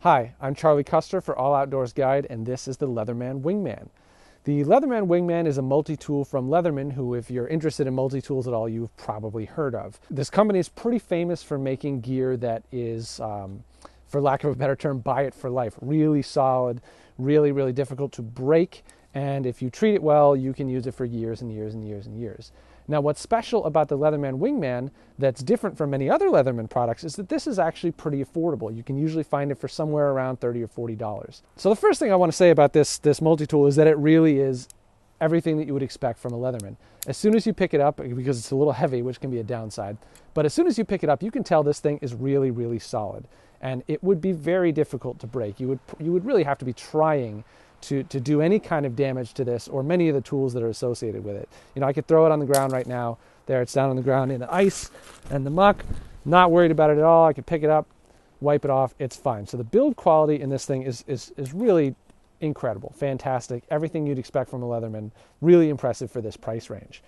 Hi, I'm Charlie Custer for All Outdoors Guide, and this is the Leatherman Wingman. The Leatherman Wingman is a multi-tool from Leatherman, who, if you're interested in multi-tools at all, you've probably heard of. This company is pretty famous for making gear that is, for lack of a better term, buy it for life. Really solid, really difficult to break, and if you treat it well, you can use it for years and years and years and years. Now, what's special about the Leatherman Wingman that's different from many other Leatherman products is that this is actually pretty affordable. You can usually find it for somewhere around $30 or $40. So the first thing I want to say about this multi-tool is that it really is everything that you would expect from a Leatherman. As soon as you pick it up, because it's a little heavy, which can be a downside, but as soon as you pick it up, you can tell this thing is really solid. And it would be very difficult to break. You would really have to be trying to do any kind of damage to this or many of the tools that are associated with it. You know, I could throw it on the ground right now. There, it's down on the ground in the ice and the muck. Not worried about it at all. I could pick it up, wipe it off. It's fine. So the build quality in this thing is really incredible, fantastic. Everything you'd expect from a Leatherman. Really impressive for this price range.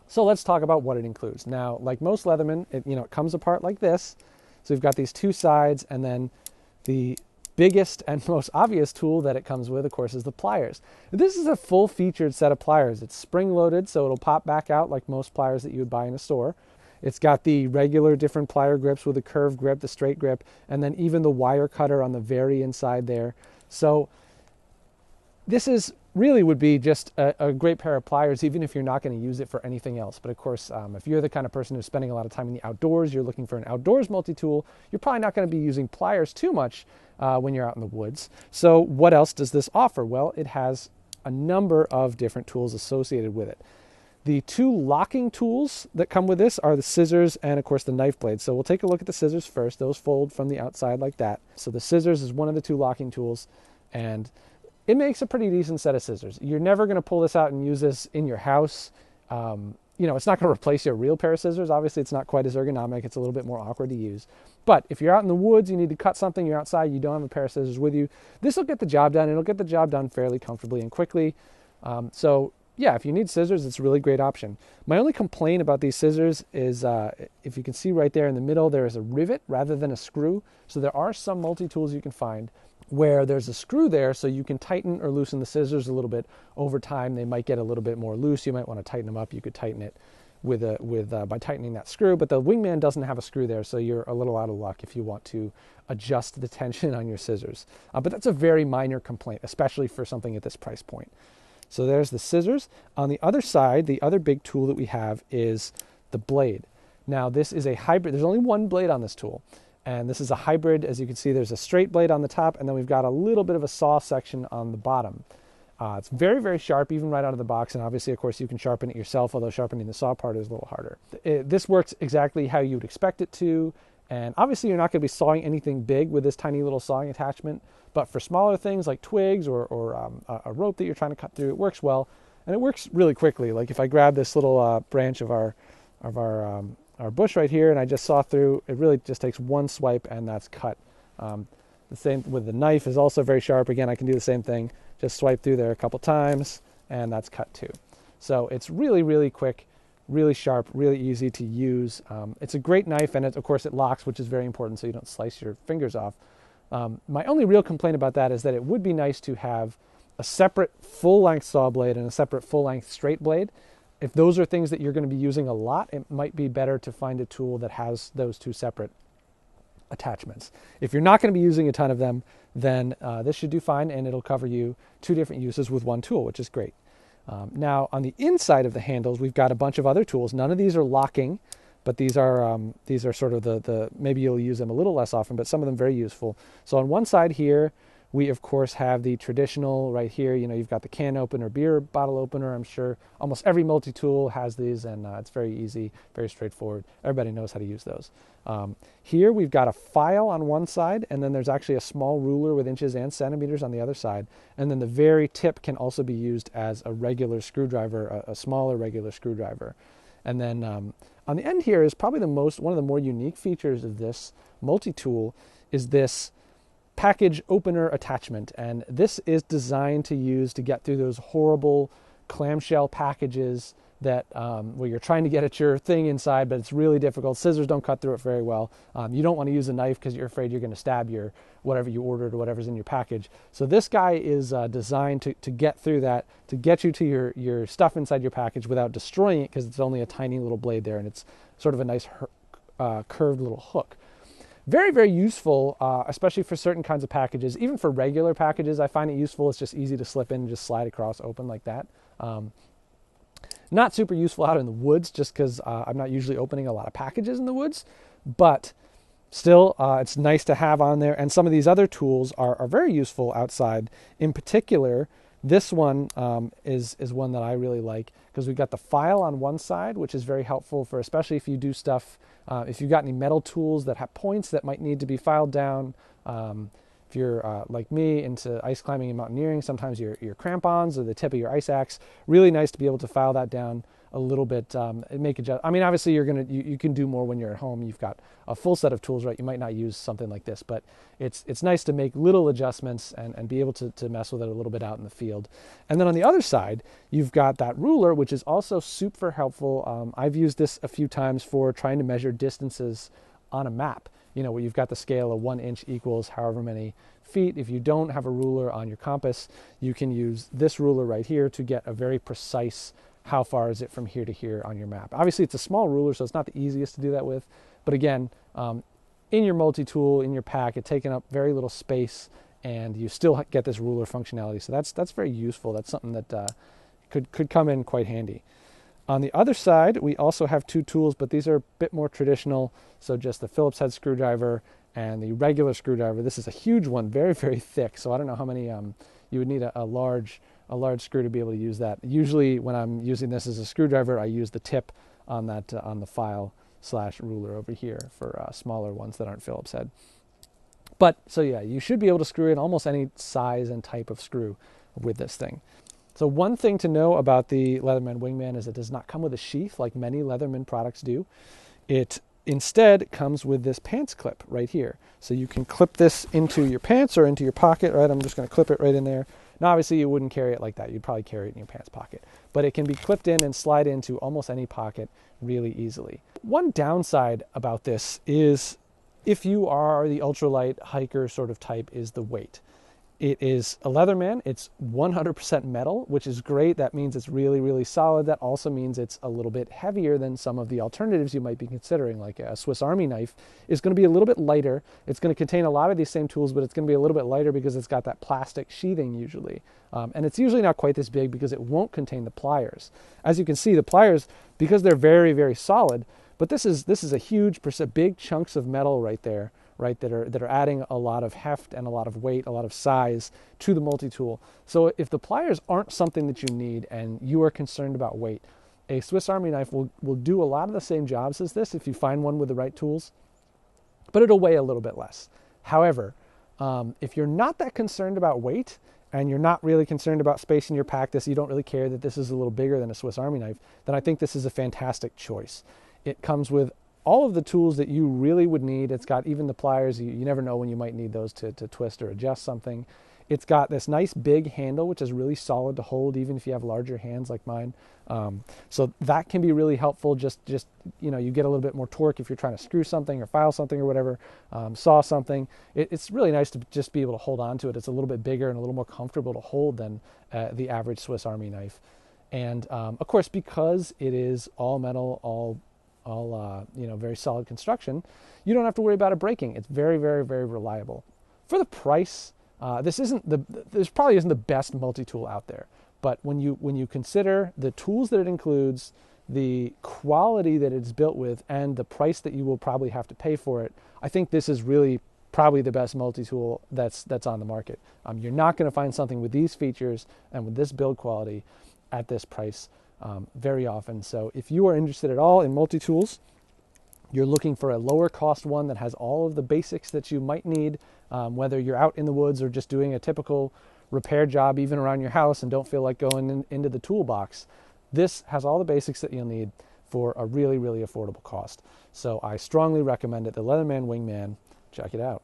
So let's talk about what it includes. Now, like most Leatherman, it comes apart like this. So we've got these two sides, and then the biggest and most obvious tool that it comes with, of course, is the pliers. This is a full-featured set of pliers. It's spring-loaded, so it'll pop back out like most pliers that you would buy in a store. It's got the regular different plier grips with a curved grip, the straight grip, and then even the wire cutter on the very inside there. So this would be just a great pair of pliers, even if you're not going to use it for anything else. But of course, if you're the kind of person who's spending a lot of time in the outdoors, you're looking for an outdoors multi-tool, you're probably not going to be using pliers too much when you're out in the woods. So what else does this offer? Well, it has a number of different tools associated with it. The two locking tools that come with this are the scissors and, of course, the knife blade. So we'll take a look at the scissors first. Those fold from the outside like that. So the scissors is one of the two locking tools, and it makes a pretty decent set of scissors. You're never going to pull this out and use this in your house. It's not going to replace your real pair of scissors. Obviously, it's not quite as ergonomic. It's a little bit more awkward to use. But if you're out in the woods, you need to cut something, you're outside, you don't have a pair of scissors with you, this will get the job done. It'll get the job done fairly comfortably and quickly. Yeah, if you need scissors, it's a really great option. My only complaint about these scissors is, if you can see right there in the middle, there is a rivet rather than a screw. So there are some multi-tools you can find where there's a screw there, so you can tighten or loosen the scissors a little bit. Over time, they might get a little bit more loose. You might want to tighten them up. You could tighten it by tightening that screw, but the Wingman doesn't have a screw there, so you're a little out of luck if you want to adjust the tension on your scissors. But that's a very minor complaint, especially for something at this price point. So there's the scissors. On the other side, the other big tool that we have is the blade. Now, this is a hybrid. There's only one blade on this tool. And this is a hybrid. As you can see, there's a straight blade on the top, and then we've got a little bit of a saw section on the bottom. It's very sharp, even right out of the box, and obviously, of course, you can sharpen it yourself, although sharpening the saw part is a little harder. This works exactly how you would expect it to, and obviously, you're not going to be sawing anything big with this tiny little sawing attachment, but for smaller things like twigs or a rope that you're trying to cut through, it works well, and it works really quickly. Like if I grab this little branch of our bush right here and I just saw through, it really just takes one swipe and that's cut. The same with the knife is also very sharp. Again, I can do the same thing, just swipe through there a couple times and that's cut too. So it's really quick, really sharp, really easy to use. It's a great knife, and of course it locks, which is very important so you don't slice your fingers off. My only real complaint about that is that it would be nice to have a separate full-length saw blade and a separate full-length straight blade. If those are things that you're going to be using a lot, it might be better to find a tool that has those two separate attachments. If you're not going to be using a ton of them, then this should do fine, and it'll cover you two different uses with one tool, which is great. Now, on the inside of the handles, we've got a bunch of other tools. None of these are locking, but these are sort of the maybe you'll use them a little less often, but some of them very useful. So on one side here, we, of course, have the traditional right here. You've got the can opener, beer bottle opener. I'm sure almost every multi-tool has these, and it's very easy, very straightforward. Everybody knows how to use those. Here we've got a file on one side, and then there's actually a small ruler with inches and centimeters on the other side. And then the very tip can also be used as a regular screwdriver, a smaller regular screwdriver. And then on the end here is probably one of the more unique features of this multi-tool is this package opener attachment, and this is designed to get through those horrible clamshell packages that where you're trying to get at your thing inside, but it's really difficult. Scissors don't cut through it very well. You don't want to use a knife because you're afraid you're going to stab your whatever you ordered or whatever's in your package. So this guy is designed to get through that, to get you to your stuff inside your package without destroying it, because it's only a tiny little blade there, and it's sort of a nice curved little hook. Very, very useful, especially for certain kinds of packages. Even for regular packages, I find it useful. It's just easy to slip in and just slide across open like that. Not super useful out in the woods, just because I'm not usually opening a lot of packages in the woods, but still, it's nice to have on there. And some of these other tools are very useful outside. In particular, this one is one that I really like, because we've got the file on one side, which is very helpful for, especially if you do stuff, if you've got any metal tools that have points that might need to be filed down. If you're like me, into ice climbing and mountaineering, sometimes your crampons or the tip of your ice axe, really nice to be able to file that down a little bit, and make adjust. I mean, obviously you can do more when you're at home. You've got a full set of tools, right? You might not use something like this, but it's nice to make little adjustments and be able to mess with it a little bit out in the field. And then on the other side, you've got that ruler, which is also super helpful. I've used this a few times for trying to measure distances on a map. You know, where you've got the scale of 1 inch equals however many feet. If you don't have a ruler on your compass, you can use this ruler right here to get a very precise how far is it from here to here on your map. Obviously, it's a small ruler, so it's not the easiest to do that with. But again, in your multi-tool, in your pack, it's taking up very little space, and you still get this ruler functionality. So that's very useful. That's something that could come in quite handy. On the other side, we also have two tools, but these are a bit more traditional. So just the Phillips head screwdriver and the regular screwdriver. This is a huge one, very, very thick. So I don't know how many, you would need a large screw to be able to use that. Usually when I'm using this as a screwdriver, I use the tip on that, on the file / ruler over here for smaller ones that aren't Phillips head. But so yeah, you should be able to screw in almost any size and type of screw with this thing. So one thing to know about the Leatherman Wingman is it does not come with a sheath like many Leatherman products do. It instead comes with this pants clip right here. So you can clip this into your pants or into your pocket, right? I'm just going to clip it right in there. Now, obviously, you wouldn't carry it like that. You'd probably carry it in your pants pocket. But it can be clipped in and slide into almost any pocket really easily. One downside about this is if you are the ultralight hiker sort of type is the weight. It is a Leatherman. It's 100% metal, which is great. That means it's really, really solid. That also means it's a little bit heavier than some of the alternatives you might be considering, like a Swiss Army knife is going to be a little bit lighter. It's going to contain a lot of these same tools, but it's going to be a little bit lighter because it's got that plastic sheathing usually. And it's usually not quite this big because it won't contain the pliers. As you can see, the pliers, because they're very, very solid, but this is a huge big chunks of metal right there, right, that are adding a lot of heft and a lot of weight, a lot of size to the multi-tool. So if the pliers aren't something that you need and you are concerned about weight, a Swiss Army knife will do a lot of the same jobs as this if you find one with the right tools, but it'll weigh a little bit less. However, if you're not that concerned about weight and you're not really concerned about space in your pack, you don't really care that this is a little bigger than a Swiss Army knife, then I think this is a fantastic choice. It comes with all of the tools that you really would need. It's got even the pliers. You never know when you might need those to twist or adjust something. It's got this nice big handle, which is really solid to hold, even if you have larger hands like mine. So that can be really helpful. Just you know, you get a little bit more torque if you're trying to screw something or file something or whatever, saw something. It's really nice to just be able to hold on to it. It's a little bit bigger and a little more comfortable to hold than the average Swiss Army knife. And of course, because it is all metal, all you know, very solid construction, you don't have to worry about it breaking. It's very, very, very reliable. For the price, this probably isn't the best multi-tool out there. But when you consider the tools that it includes, the quality that it's built with, and the price that you will probably have to pay for it, I think this is really probably the best multi-tool that's on the market. You're not going to find something with these features and with this build quality at this price very often. So if you are interested at all in multi-tools, you're looking for a lower cost one that has all of the basics that you might need, whether you're out in the woods or just doing a typical repair job even around your house and don't feel like going into the toolbox, this has all the basics that you'll need for a really, really affordable cost. So I strongly recommend it, the Leatherman Wingman. Check it out.